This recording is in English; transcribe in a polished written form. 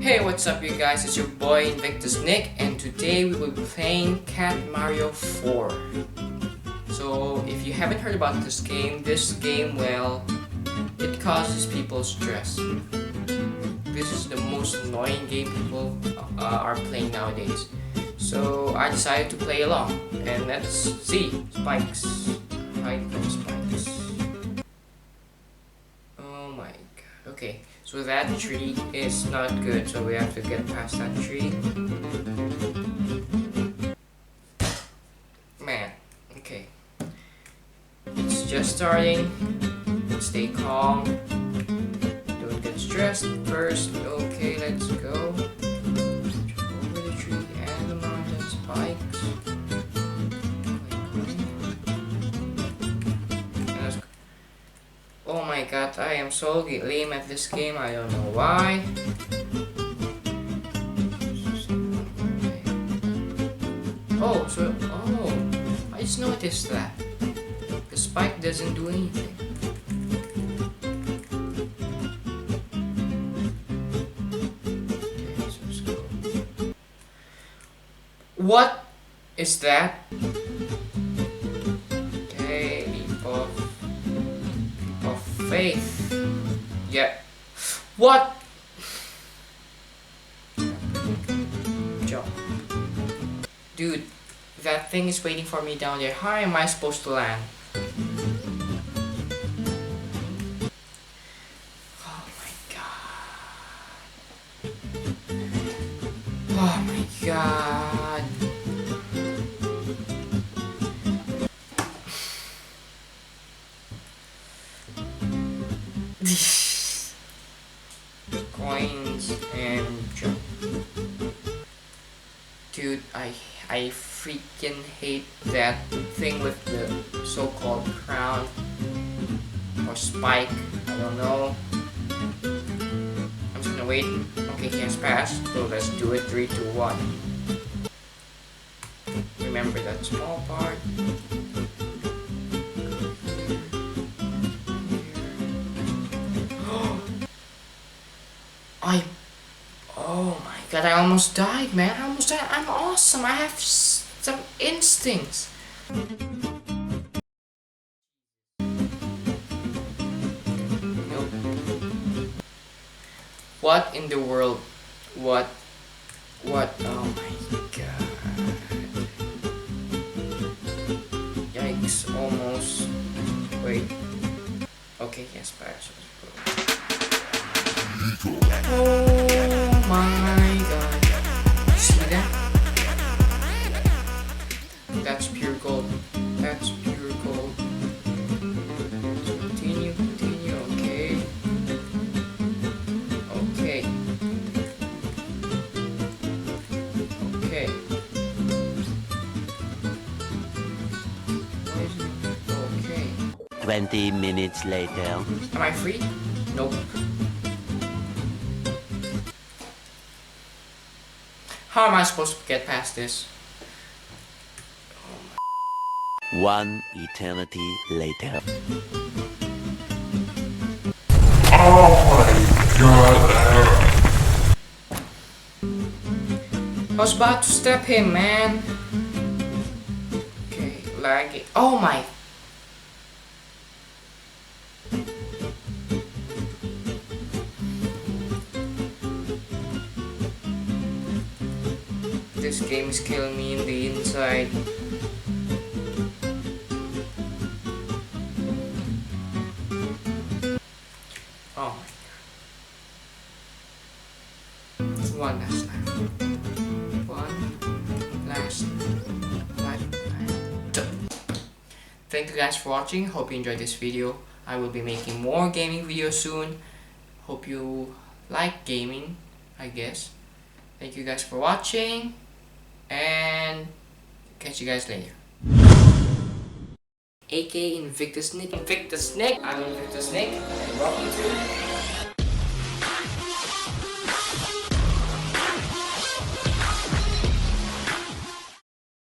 Hey, what's up you guys, it's your boy InvictusNick, and today we will be playing Cat Mario 4. So if you haven't heard about this game, well, it causes people stress. This is the most annoying game people are playing nowadays. So I decided to play along, and let's see. Spikes. Hide from spikes. Oh my god. Okay, so that tree is not good, so we have to get past that tree. Man, okay. It's just starting. Stay calm. Don't get stressed first. Okay, let's go. Jump over the tree and the mountain spikes. Oh my god, I am so lame at this game, I don't know why. I just noticed that. The spike doesn't do anything. Okay, so let's go. What is that? Okay, leap of faith. Yeah. What? Jump. Dude, that thing is waiting for me down there. How am I supposed to land? Oh my god. Oh my god. Coins and jump. Dude, I freaking hate that thing with the so-called crown or spike. I don't know. I'm just gonna wait. Okay, he has passed. So let's do it. 3, 2, 1. Remember that small part. Oh my god, I almost died, man. I almost died. I'm awesome. I have some instincts. Nope. What in the world? What? Oh my god. Yikes, almost. Wait. Okay, yes, pass. Oh my god. See that? That's pure gold. That's pure gold. Continue, okay. Okay. Okay. Okay. 20 minutes later. Am I free? Nope. How am I supposed to get past this? One eternity later. Oh my god. I was about to step him, man. Okay, lag it. Oh my. This game is killing me in the inside. Oh my god. One last time. One last time. Thank you guys for watching. Hope you enjoyed this video. I will be making more gaming videos soon. Hope you like gaming, I guess. Thank you guys for watching. And catch you guys later. AK InvictusNick. I'm InvictusNick, and welcome to